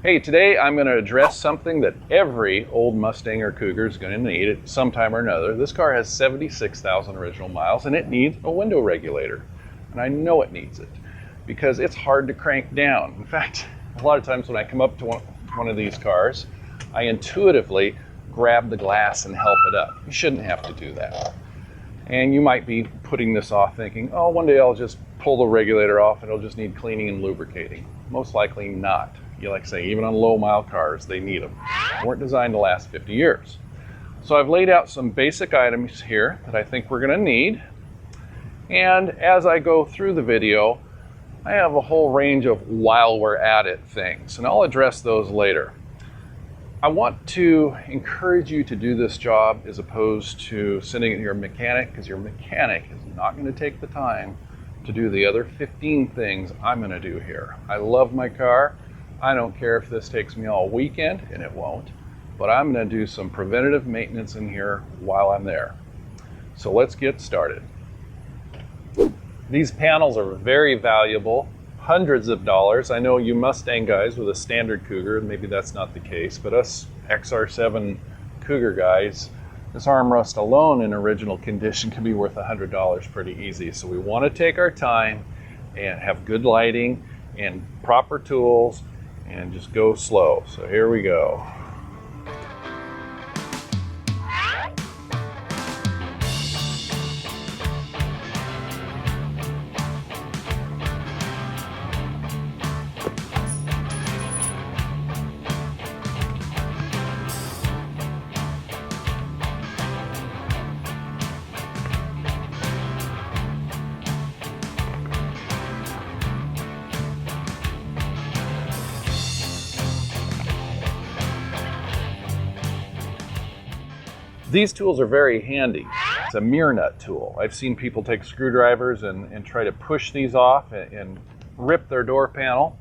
Hey, today I'm going to address something that every old Mustang or Cougar is going to need at some time or another. This car has 76,000 original miles and it needs a window regulator. And I know it needs it because it's hard to crank down. In fact, a lot of times when I come up to one of these cars, I intuitively grab the glass and help it up. You shouldn't have to do that. And you might be putting this off thinking, oh, one day I'll just pull the regulator off and it'll just need cleaning and lubricating. Most likely not. You like say, even on low mile cars, they need them. They weren't designed to last 50 years. So I've laid out some basic items here that I think we're gonna need. And as I go through the video, I have a whole range of while we're at it things, and I'll address those later. I want to encourage you to do this job as opposed to sending it to your mechanic, because your mechanic is not going to take the time to do the other 15 things I'm going to do here. I love my car. I don't care if this takes me all weekend, and it won't, but I'm going to do some preventative maintenance in here while I'm there. So let's get started. These panels are very valuable. Hundreds of dollars. I know you Mustang guys with a standard Cougar, maybe that's not the case, but us XR7 Cougar guys, this armrest alone in original condition can be worth $100 pretty easy. So we want to take our time and have good lighting and proper tools and just go slow. So here we go. These tools are very handy. It's a mirror nut tool. I've seen people take screwdrivers and try to push these off and rip their door panel.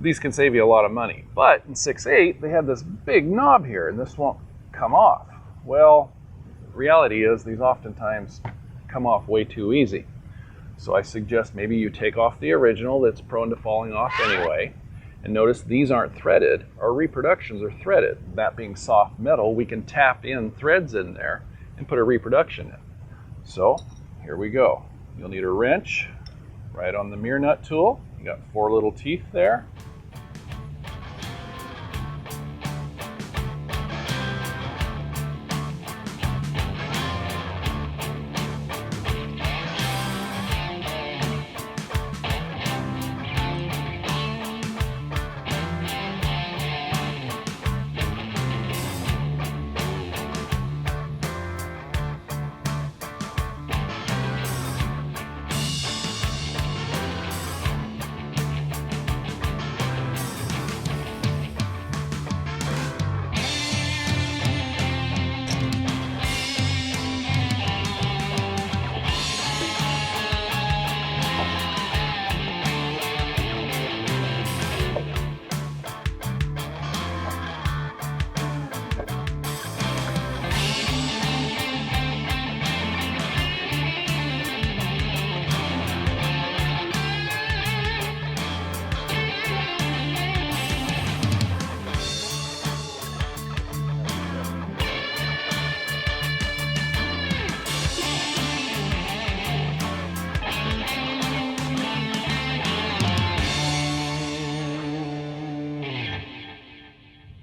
These can save you a lot of money. But in 6.8, they have this big knob here and this won't come off. Well, the reality is these oftentimes come off way too easy. So I suggest maybe you take off the original that's prone to falling off anyway. And notice these aren't threaded. Our reproductions are threaded. That being soft metal, we can tap in threads in there and put a reproduction in. So here we go. You'll need a wrench right on the mirror nut tool. You got 4 little teeth there.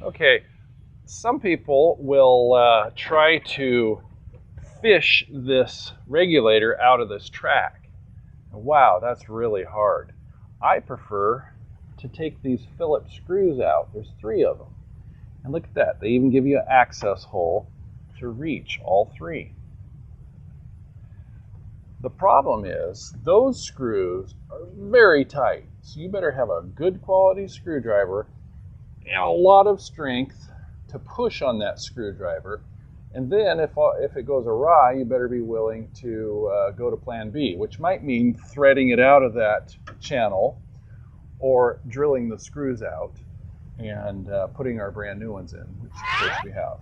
Okay, some people will try to fish this regulator out of this track. Wow, that's really hard. I prefer to take these Phillips screws out. There's 3 of them. And look at that, they even give you an access hole to reach all 3. The problem is those screws are very tight, so you better have a good quality screwdriver and a lot of strength to push on that screwdriver. And then if it goes awry, you better be willing to go to plan B, which might mean threading it out of that channel or drilling the screws out and putting our brand new ones in, which of course we have.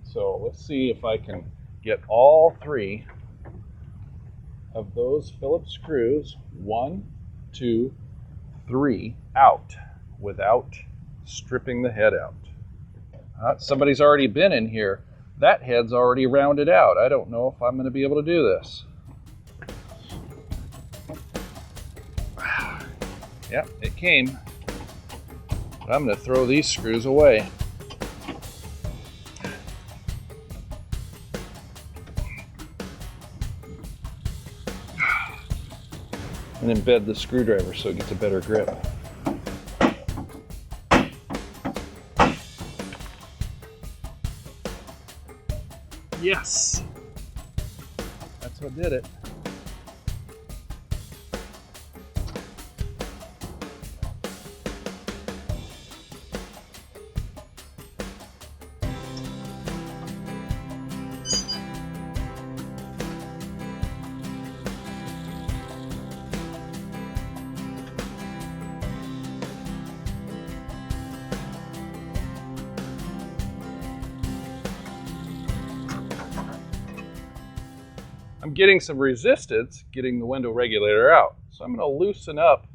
So let's see if I can get all 3 of those Phillips screws, 1, 2, 3, out. without stripping the head out. Somebody's already been in here. That head's already rounded out. I don't know if I'm going to be able to do this. Yep, it came. But I'm going to throw these screws away. And embed the screwdriver so it gets a better grip. Yes! That's what did it. I'm getting some resistance getting the window regulator out. So I'm going to loosen up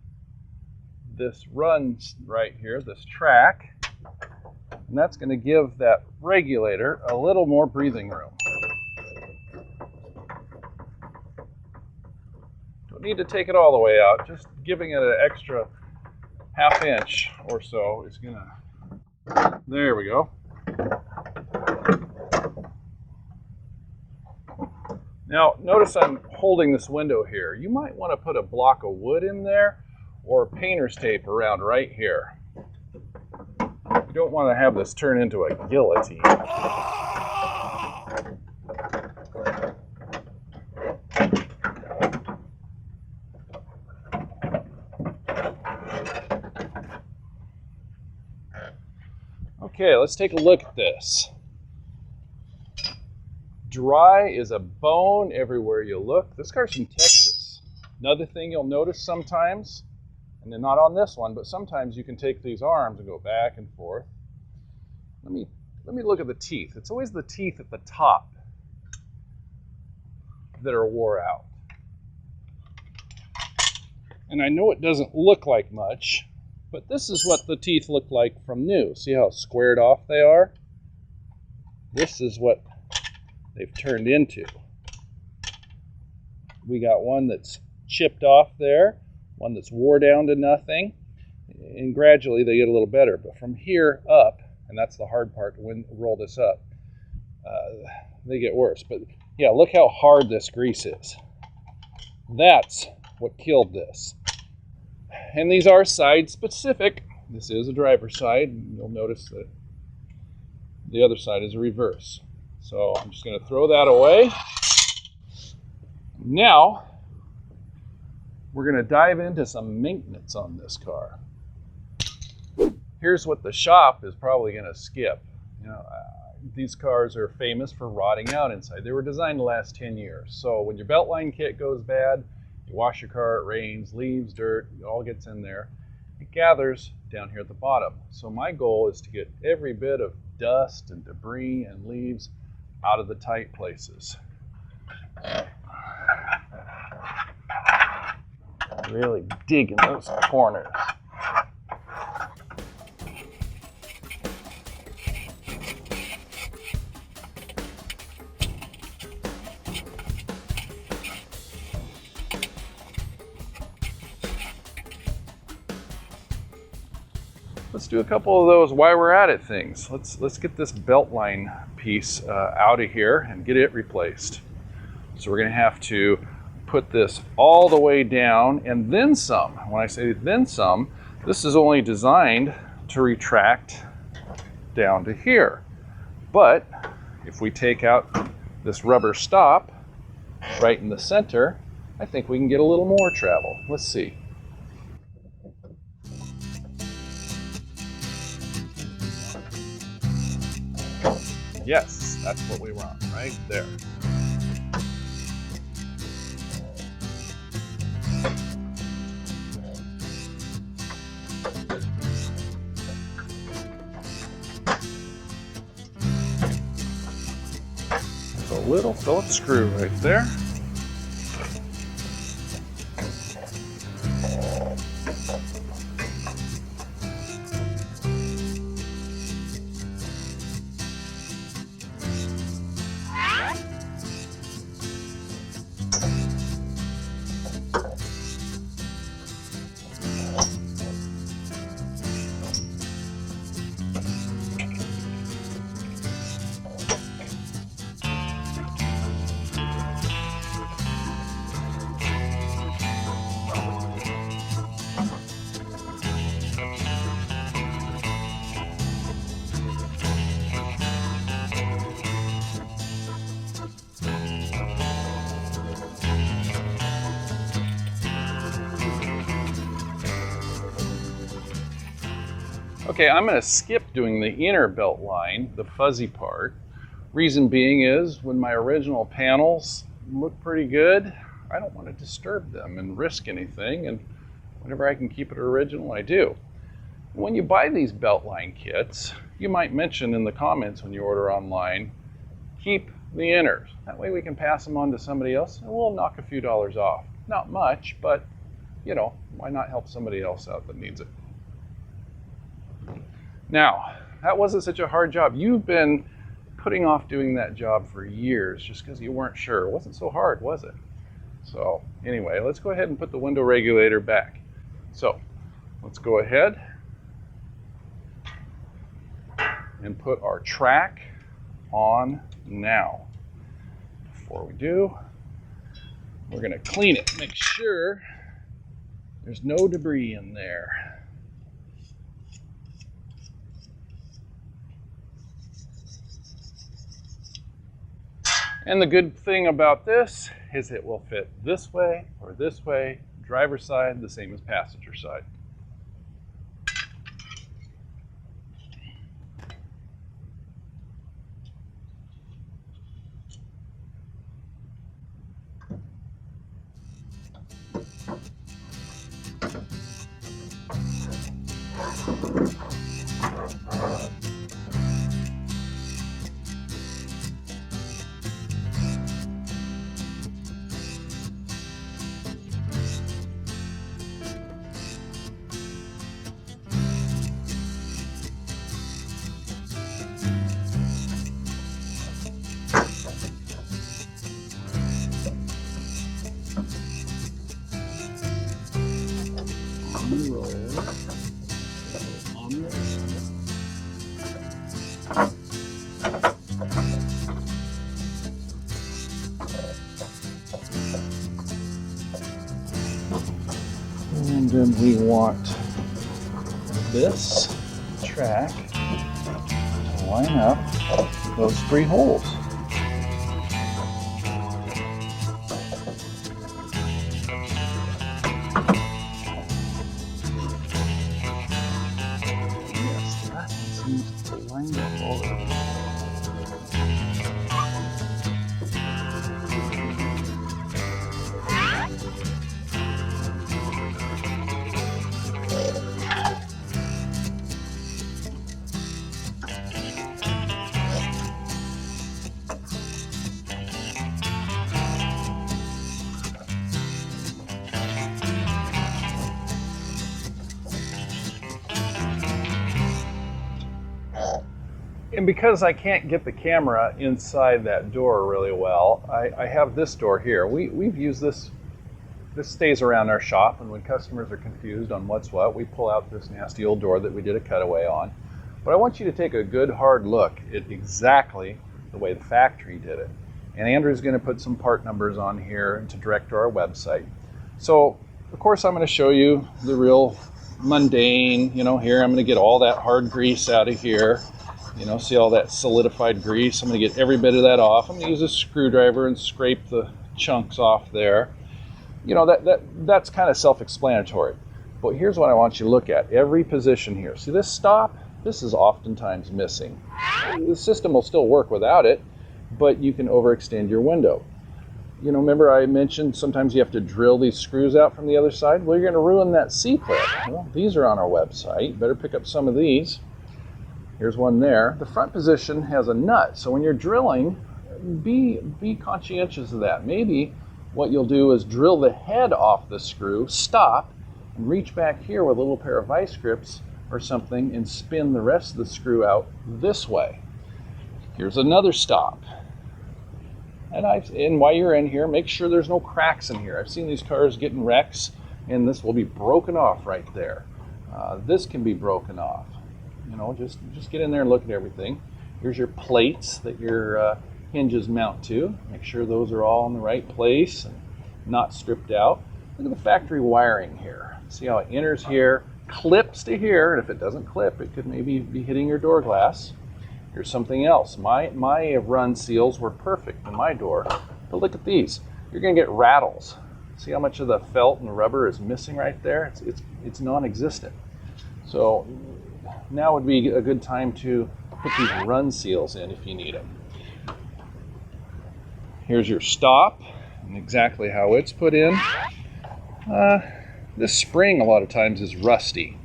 this run right here, this track, and that's going to give that regulator a little more breathing room. Don't need to take it all the way out, just giving it an extra ½ inch or so is going to, there we go. Now, notice I'm holding this window here. You might want to put a block of wood in there or painter's tape around right here. You don't want to have this turn into a guillotine. Okay, let's take a look at this. Dry is a bone everywhere you look. This car's from Texas. Another thing you'll notice sometimes, and then not on this one, but sometimes you can take these arms and go back and forth. Let me look at the teeth. It's always the teeth at the top that are wore out. And I know it doesn't look like much, but this is what the teeth look like from new. See how squared off they are? This is what they've turned into. We got one that's chipped off there, one that's wore down to nothing, and gradually they get a little better. But from here up, and that's the hard part to roll this up, they get worse. But yeah, look how hard this grease is. That's what killed this. And these are side specific. This is a driver's side. You'll notice that the other side is a reverse. So I'm just going to throw that away. Now, we're going to dive into some maintenance on this car. Here's what the shop is probably going to skip. You know, these cars are famous for rotting out inside. They were designed to last 10 years. So when your Beltline kit goes bad, you wash your car, it rains, leaves, dirt, it all gets in there. It gathers down here at the bottom. So my goal is to get every bit of dust and debris and leaves out of the tight places. Really digging those corners. Let's do a couple of those while we're at it things. Let's get this Beltline piece out of here and get it replaced. So we're going to have to put this all the way down and then some. When I say then some, this is only designed to retract down to here. But if we take out this rubber stop right in the center, I think we can get a little more travel. Let's see. Yes, that's what we want, right there. There's a little Phillips screw right there. Okay, I'm going to skip doing the inner belt line, the fuzzy part. Reason being is when my original panels look pretty good, I don't want to disturb them and risk anything, and whenever I can keep it original, I do. When you buy these Beltline kits, you might mention in the comments when you order online, keep the inners. That way we can pass them on to somebody else and we'll knock a few dollars off. Not much, but you know, why not help somebody else out that needs it? Now, that wasn't such a hard job. You've been putting off doing that job for years just because you weren't sure. It wasn't so hard, was it? So anyway, let's go ahead and put the window regulator back. So let's go ahead and put our track on now. Before we do, we're going to clean it. Make sure there's no debris in there. And the good thing about this is it will fit this way or this way, driver's side, the same as passenger side. And then we want this track to line up those 3 holes. Yes, that seems to line up all of it. And because I can't get the camera inside that door really well, I have this door here. We've used this. This stays around our shop, and when customers are confused on what's what, we pull out this nasty old door that we did a cutaway on. But I want you to take a good hard look at exactly the way the factory did it. And Andrew's going to put some part numbers on here to direct to our website. So, of course, I'm going to show you the real mundane, you know, here I'm going to get all that hard grease out of here. You know, see all that solidified grease? I'm going to get every bit of that off. I'm going to use a screwdriver and scrape the chunks off there. You know, that's kind of self-explanatory. But here's what I want you to look at. Every position here. See this stop? This is oftentimes missing. The system will still work without it, but you can overextend your window. You know, remember I mentioned sometimes you have to drill these screws out from the other side? Well, you're going to ruin that C-clip. Well, these are on our website. Better pick up some of these. Here's one there. The front position has a nut, so when you're drilling, be conscientious of that. Maybe what you'll do is drill the head off the screw, stop, and reach back here with a little pair of vice grips or something and spin the rest of the screw out this way. Here's another stop. And while you're in here, make sure there's no cracks in here. I've seen these cars getting wrecks, and this will be broken off right there. This can be broken off. You know, just get in there and look at everything. Here's your plates that your hinges mount to. Make sure those are all in the right place and not stripped out. Look at the factory wiring here. See how it enters here, clips to here, and if it doesn't clip, it could maybe be hitting your door glass. Here's something else. My run seals were perfect in my door, but look at these. You're going to get rattles. See how much of the felt and rubber is missing right there? It's non-existent. So now would be a good time to put these run seals in if you need them. Here's your stop and exactly how it's put in. This spring a lot of times is rusty,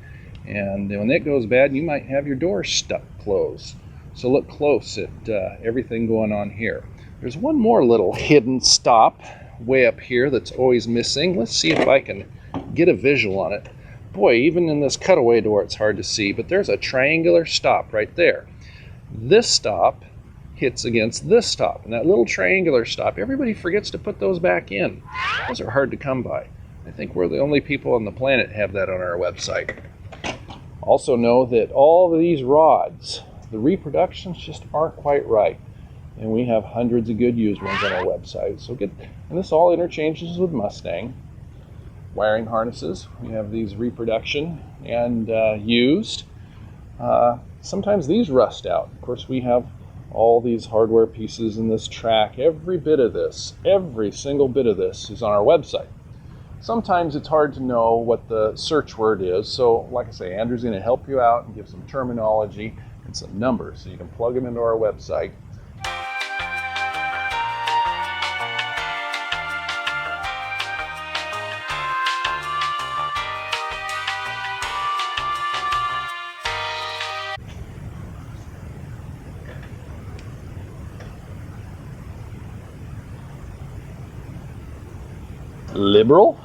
and when it goes bad, you might have your door stuck closed. So look close at everything going on here. There's one more little hidden stop way up here that's always missing. Let's see if I can get a visual on it. Boy, even in this cutaway door it's hard to see, but there's a triangular stop right there. This stop hits against this stop, and that little triangular stop, everybody forgets to put those back in. Those are hard to come by. I think we're the only people on the planet have that on our website. Also know that all of these rods, the reproductions just aren't quite right, and we have hundreds of good used ones on our website. So and this all interchanges with Mustang. Wiring harnesses, we have these reproduction and used. Sometimes these rust out. Of course, we have all these hardware pieces in this track. Every bit of this, every single bit of this is on our website. Sometimes it's hard to know what the search word is, so like I say, Andrew's going to help you out and give some terminology and some numbers so you can plug them into our website. Liberal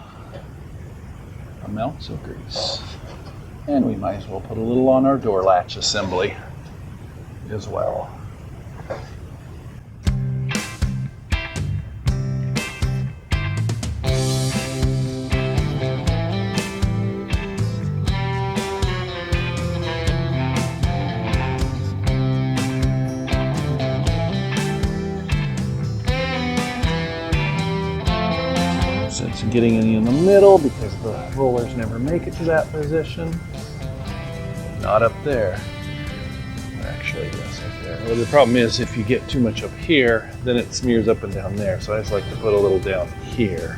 amounts of grease. And we might as well put a little on our door latch assembly as well. Since getting any in the middle because the rollers never make it to that position. Not up there. Actually, yes, up there. Well, the problem is if you get too much up here, then it smears up and down there. So I just like to put a little down here.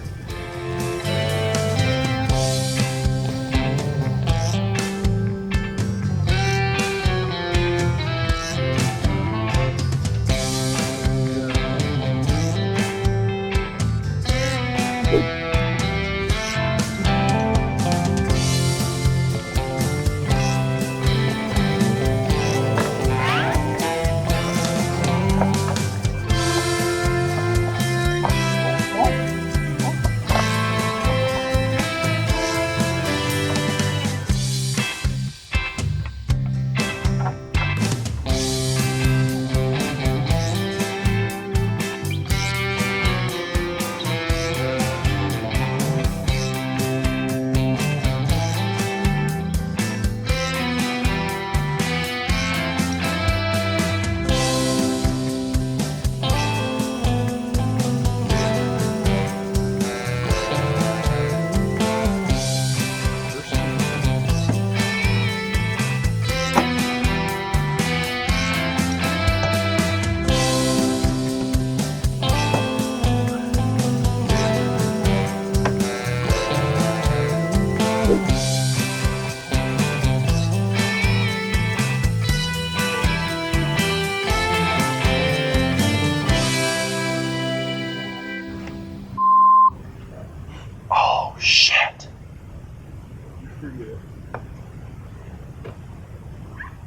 Shit.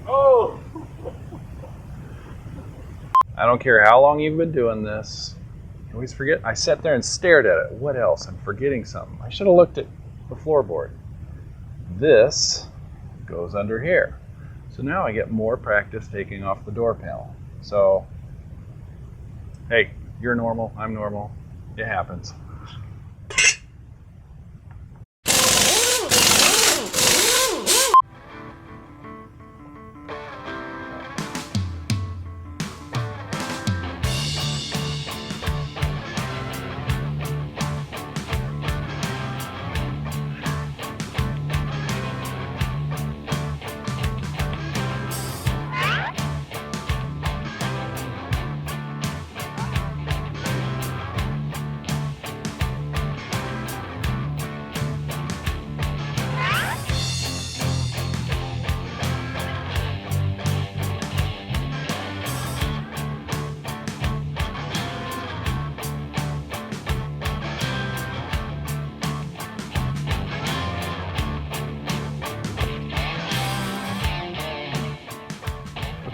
Oh! I don't care how long you've been doing this. You always forget. I sat there and stared at it. What else? I'm forgetting something. I should have looked at the floorboard. This goes under here. So now I get more practice taking off the door panel. So, hey, you're normal. I'm normal. It happens.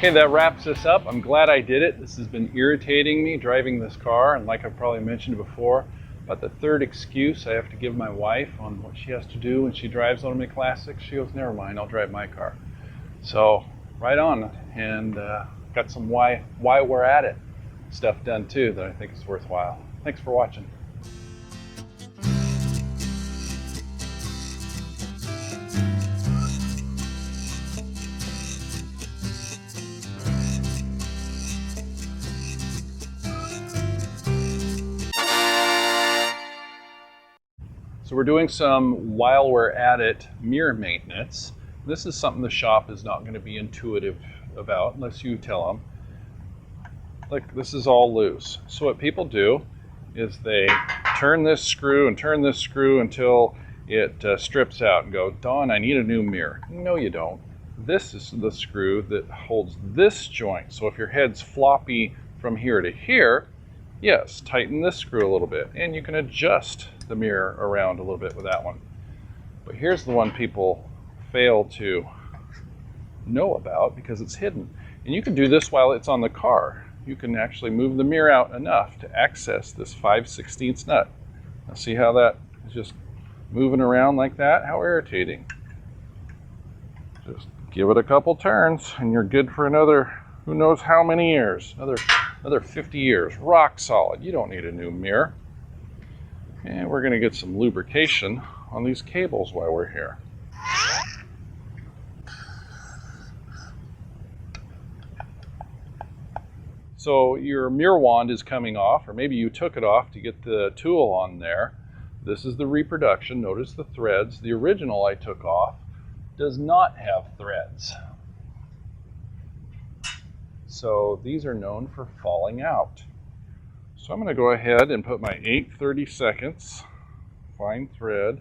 Okay, that wraps this up. I'm glad I did it. This has been irritating me driving this car, and like I've probably mentioned before, about the third excuse I have to give my wife on what she has to do when she drives one of my classics. She goes, never mind, I'll drive my car. So, right on, and got some why we're at it stuff done too that I think is worthwhile. Thanks for watching. So we're doing some, while we're at it, mirror maintenance. This is something the shop is not going to be intuitive about unless you tell them. Look, this is all loose. So what people do is they turn this screw and turn this screw until it strips out and go, Don, I need a new mirror. No, you don't. This is the screw that holds this joint. So if your head's floppy from here to here, yes, tighten this screw a little bit, and you can adjust the mirror around a little bit with that one. But here's the one people fail to know about because it's hidden. And you can do this while it's on the car. You can actually move the mirror out enough to access this 5/16 nut. Now see how that is just moving around like that? How irritating. Just give it a couple turns and you're good for another, who knows how many years, another 50 years, rock solid. You don't need a new mirror. And we're going to get some lubrication on these cables while we're here. So your mirror wand is coming off, or maybe you took it off to get the tool on there. This is the reproduction. Notice the threads. The original I took off does not have threads. So these are known for falling out. So I'm going to go ahead and put my 8/32 fine thread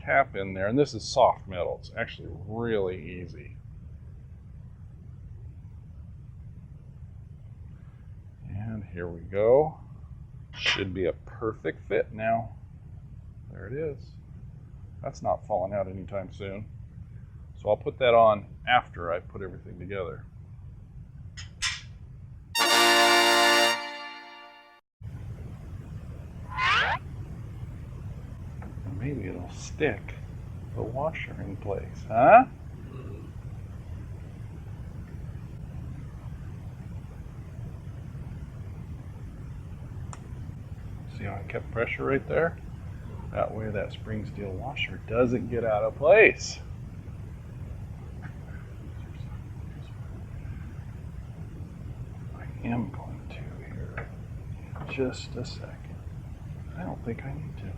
cap in there. And this is soft metal. It's actually really easy. And here we go. Should be a perfect fit now. There it is. That's not falling out anytime soon. So I'll put that on after I put everything together. Maybe it'll stick the washer in place, huh? See how I kept pressure right there? That way that spring steel washer doesn't get out of place. I am going to here. Just a second. I don't think I need to.